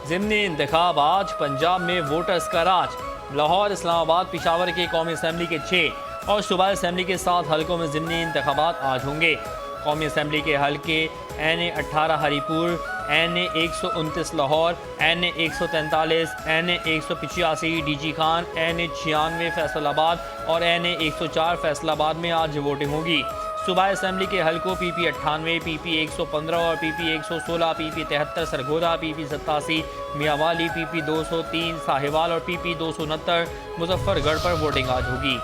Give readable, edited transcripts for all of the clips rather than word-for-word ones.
ज़िमनी इंतखाब आज, पंजाब में वोटर्स का राज। लाहौर, इस्लामाबाद, पेशावर के कौमी असम्बली के 6 और सूबाई असम्बली के 7 हलकों में ज़िमनी इंतखाबात आज होंगे। कौमी असम्बली के हल्के NA 18 Haripur, NA 129 Lahore, NA 143, NA 185 DG Khan, NA 96 Faisalabad और NA 104 फैसलाबाद में आज वोटिंग होगी। सूबाई असम्बली के हल्कों PP 98, PP 115 और PP 116, PP 73 Sargodha, PP 87 Mianwali, PP 203 Sahiwal और PP 269 मुजफ्फरगढ़ पर वोटिंग आज होगी।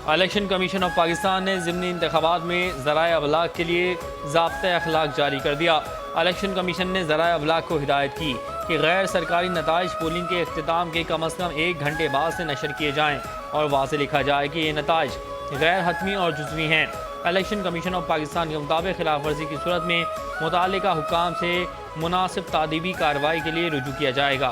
इलेक्शन कमीशन ऑफ पाकिस्तान ने ज़िमनी इंतखाबात में ज़राए अबलाग के लिए ज़ाब्ता अखलाक जारी कर दिया। इलेक्शन कमीशन ने ज़राए अबलाग को हिदायत की कि गैर सरकारी नताइज पोलिंग के अख्तिताम के कम अज़ कम 1 घंटे बाद से नशर किए जाएँ और वाज़ेह लिखा जाए कि ये नताइज गैर हतमी और जुज़वी हैं। इलेक्शन कमीशन ऑफ पाकिस्तान के मुताबिक खिलाफ वर्जी की सूरत में मुताल्लिका हुक्काम से मुनासिब तादीबी कार्रवाई के लिए रुजू किया जाएगा।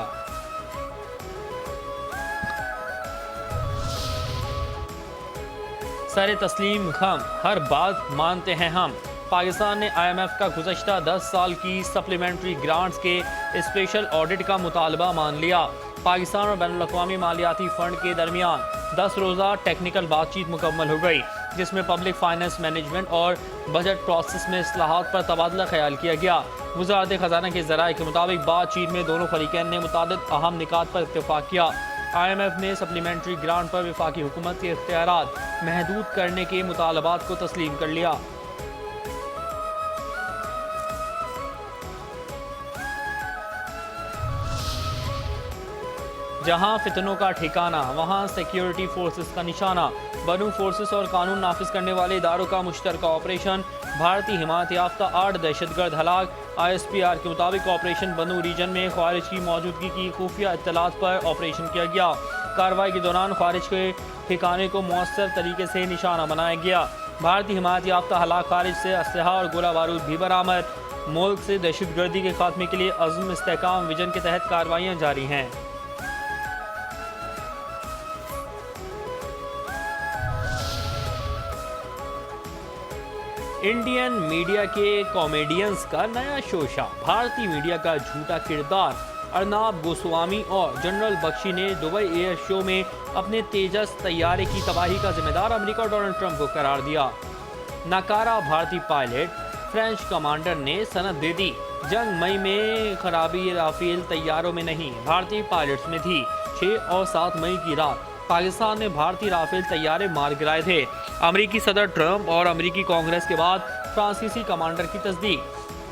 सर तस्लीम खम, हर बात मानते हैं हम। पाकिस्तान ने IMF का गुज़श्ता 10 साल की सप्लीमेंट्री ग्रांट्स के स्पेशल ऑडिट का मुतालबा मान लिया। पाकिस्तान और बैनुल-अक़वामी मालियाती फ़ंड के दरमियान 10 रोज़ा टेक्निकल बातचीत मुकम्मल हो गई, जिसमें पब्लिक फाइनेंस मैनेजमेंट और बजट प्रोसेस में इस्लाहात पर तबादला ख्याल किया गया। वज़ारत ख़ज़ाना के ज़राए के मुताबिक बातचीत में दोनों फरीक़ैन ने मुतादिद अहम निकात पर इत्तेफाक किया। IMF ने सप्लीमेंट्री ग्रांट पर वफाकी हुकूमत के इख्तियारात महदूद करने के मुतालबात को तस्लीम कर लिया। जहां फितनों का ठिकाना वहां सिक्योरिटी फोर्सेस का निशाना। बनू फोर्सेस और कानून नाफिज करने वाले इदारों का मुश्तरका ऑपरेशन। भारतीय हिमायत याफ्ता 8 दहशतगर्द हलाक। ISPR के मुताबिक ऑपरेशन बनू रीजन में ख्वारिज की मौजूदगी की खुफिया इत्तलात पर ऑपरेशन किया गया। कार्रवाई के दौरान ख्वारिज के ठिकाने को मौसर तरीके से निशाना बनाया गया। भारतीय हिमायत याफ्ता हलाक ख्वारिज से असलहा और गोला बारूद भी बरामद। मुल्क से दहशतगर्दी के खात्मे के लिए अज़्म इस्तेहकाम विजन के तहत कार्रवाइयाँ जारी हैं। इंडियन मीडिया के कॉमेडियंस का नया शोशा। भारतीय मीडिया का झूठा किरदार अर्नाब गोस्वामी और जनरल बख्शी ने दुबई एयर शो में अपने तेजस तैयारे की तबाही का जिम्मेदार अमेरिका और डोनाल्ड ट्रंप को करार दिया। नाकारा भारतीय पायलट फ्रेंच कमांडर ने सनद दे दी। जंग मई में खराबी राफेल तैयारों में नहीं, भारतीय पायलट्स में थी। 6 और 7 मई की रात पाकिस्तान ने भारतीय राफेल तैयारे मार गिराए थे। अमेरिकी सदर ट्रंप और अमेरिकी कांग्रेस के बाद फ्रांसीसी कमांडर की तस्दीक।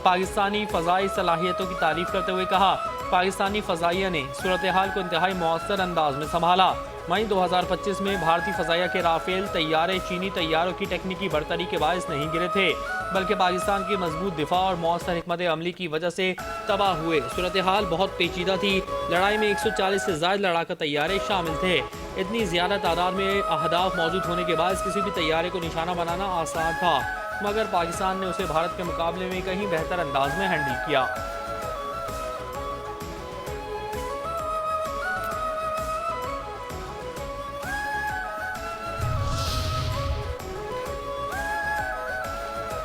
पाकिस्तानी फ़ज़ाई सलाहियतों की तारीफ करते हुए कहा, पाकिस्तानी फ़ज़ाइया ने सूरत हाल को इंतहाई मौसर अंदाज में संभाला। मई 2025 में भारतीय फ़ज़ाइया के राफेल तैयारे चीनी तैयारों की टेक्निकी बरतरी के बायस नहीं गिरे थे, बल्कि पाकिस्तान की मजबूत दिफा और मौसर हिकमत अमली की वजह से तबाह हुए। सूरत हाल बहुत पेचीदा थी। लड़ाई में 140 से ज़ायद लड़ाका तैयारे शामिल थे। इतनी ज़्यादा तादाद में अहदाफ मौजूद होने के बाद किसी भी तैयारे को निशाना बनाना आसान था, मगर पाकिस्तान ने उसे भारत के मुकाबले में कहीं बेहतर अंदाज में हैंडल किया।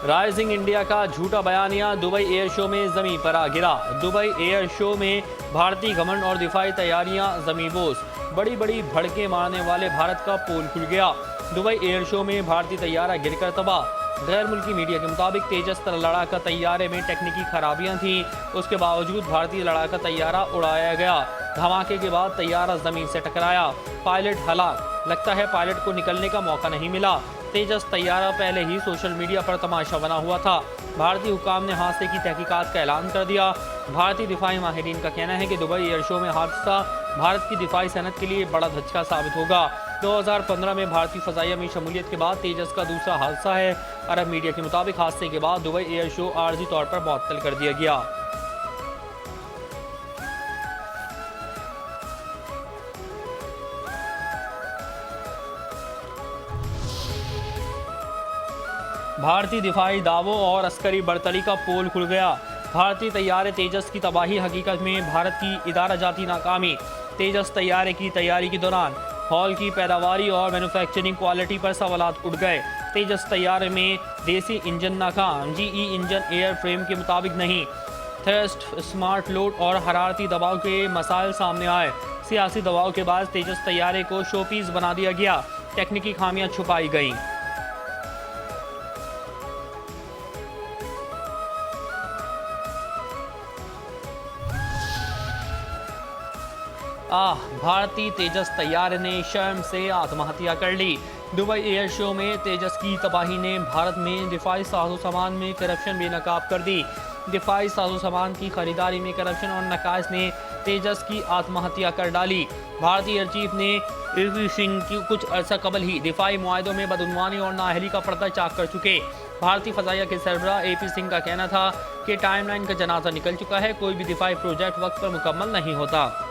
राइजिंग इंडिया का झूठा बयानिया दुबई एयर शो में ज़मीं पर आ गिरा। दुबई एयर शो में भारतीय घमंड और दिफाई तैयारियां ज़मींबोस। बड़ी बड़ी भड़के मारने वाले भारत का पोल खुल गया। दुबई एयर शो में भारतीय तैयारा गिरकर तबाह। गैर मुल्की मीडिया के मुताबिक तेजस लड़ाका तैयारे में टेक्निकी खराबियां थीं, उसके बावजूद भारतीय लड़ाका तैयारा उड़ाया गया। धमाके के बाद तैयारा ज़मीन से टकराया। पायलट हलाक। लगता है पायलट को निकलने का मौका नहीं मिला। तेजस तैयारा पहले ही सोशल मीडिया पर तमाशा बना हुआ था। भारतीय हुकाम ने हादसे की तहकीकात का ऐलान कर दिया। भारतीय दिफाई माहिरीन का कहना है कि दुबई एयर शो में हादसा भारत की दिफाई सनत के लिए बड़ा धचका साबित होगा। 2015 में भारतीय फ़ज़ाइया में शमूलियत के बाद तेजस का दूसरा हादसा है। अरब मीडिया के मुताबिक हादसे के बाद दुबई एयर शो आर्जी तौर पर मुअत्तल कर दिया गया। भारतीय दिफाई दावों और अस्करी बरतरी का पोल खुल गया। भारतीय तैयारे तेजस की तबाही हकीकत में भारत की इदारा जाती नाकामी। तेजस तैयारे की तैयारी के दौरान हॉल की पैदावारी और मैन्युफैक्चरिंग क्वालिटी पर सवालात उठ गए। तेजस तैयारे में देसी इंजन नाकाम, GE इंजन एयर फ्रेम के मुताबिक नहीं। थ्रस्ट, स्मार्ट लोड और हरारती दबाव के मसाइल सामने आए। सियासी दबाव के बाद तेजस तैयारे को शोपीस बना दिया गया। टेक्निकी खामियां छुपाई गईं। भारतीय तेजस तैयारे ने शर्म से आत्महत्या कर ली। दुबई एयर शो में तेजस की तबाही ने भारत में दिफाई साजो सामान में करप्शन बेनकाब कर दी। दिफाई साजो सामान की खरीदारी में करप्शन और नकाइस ने तेजस की आत्महत्या कर डाली। भारतीय एयर चीफ ने एपी सिंह की कुछ अर्सा कबल ही दिफाई मुआहदों में बदउनवानी और नाअहली का पर्दा चाक कर चुके। भारतीय फजाइया के सरबराह एपी सिंह का कहना था कि टाइमलाइन का जनाजा निकल चुका है, कोई भी दिफाई प्रोजेक्ट वक्त पर मुकम्मल नहीं होता।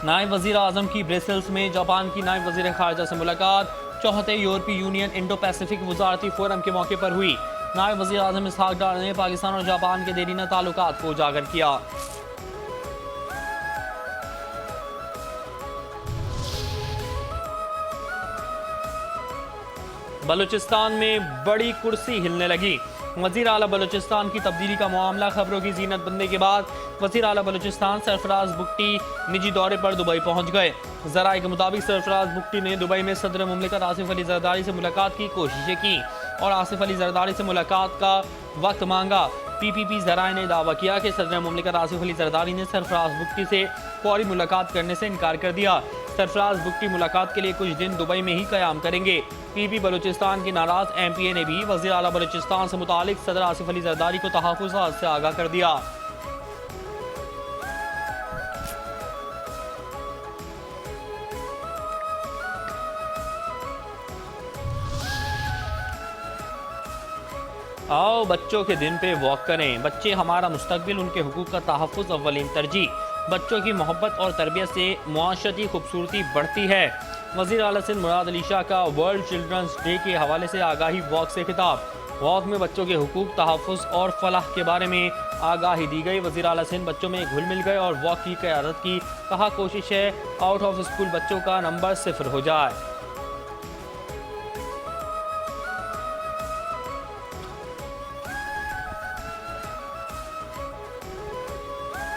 नायब वज़ीर आज़म की ब्रसेल्स में जापान की नायब वज़ीर ख़ारजा से मुलाकात। चौथे यूरोपीय यूनियन इंडो पैसिफिक वज़ारती फोरम के मौके पर हुई। नायब वज़ीर आज़म इसहाक डार ने पाकिस्तान और जापान के देरीना ताल्लुकात को उजागर किया। बलूचिस्तान में बड़ी कुर्सी हिलने लगी। वज़ीर आला बलूचिस्तान की तब्दीली का मामला खबरों की जीनत बनने के बाद वज़ीर आला बलूचिस्तान सरफराज बुगटी निजी दौरे पर दुबई पहुंच गए। ज़राए के मुताबिक सरफराज बुगटी ने दुबई में सदर मुमलिकत आसिफ अली जरदारी से मुलाकात की कोशिशें की और आसिफ अली जरदारी से मुलाकात का वक्त मांगा। PPP ज़राए ने दावा किया कि सदर मुमलिकत आसिफ अली जरदारी ने सरफराज बुगटी से फौरी मुलाकात करने से इनकार कर दिया। सरफराज बुगटी मुलाकात के लिए कुछ दिन दुबई में ही क़याम करेंगे। PP बलूचिस्तान की नाराज MPA ने भी वज़ीर आला बलूचिस्तान से मुतालिक सदर आसिफ अली जरदारी को तहफ़्फ़ुज़ात से आगाह कर दिया। आओ बच्चों के दिन पे वॉक करें। बच्चे हमारा मुस्तकबिल, उनके हुकूक का तहफ़्फ़ुज़ अव्वलीन तरजीह। बच्चों की मोहब्बत और तरबियत से मुआशरती खूबसूरती बढ़ती है। वज़ीर आला सिंध मुराद अली शाह का वर्ल्ड चिल्ड्रंस डे के हवाले से आगाही वॉक से खिताब। वॉक में बच्चों के हुकूक, तहफ़्फ़ुज़ और फलाह के बारे में आगाही दी गई। वज़ीर आला सिंध बच्चों में घुल मिल गए और वॉक की क़यादत की। कहा कोशिश है आउट ऑफ स्कूल बच्चों का नंबर 0 हो जाए।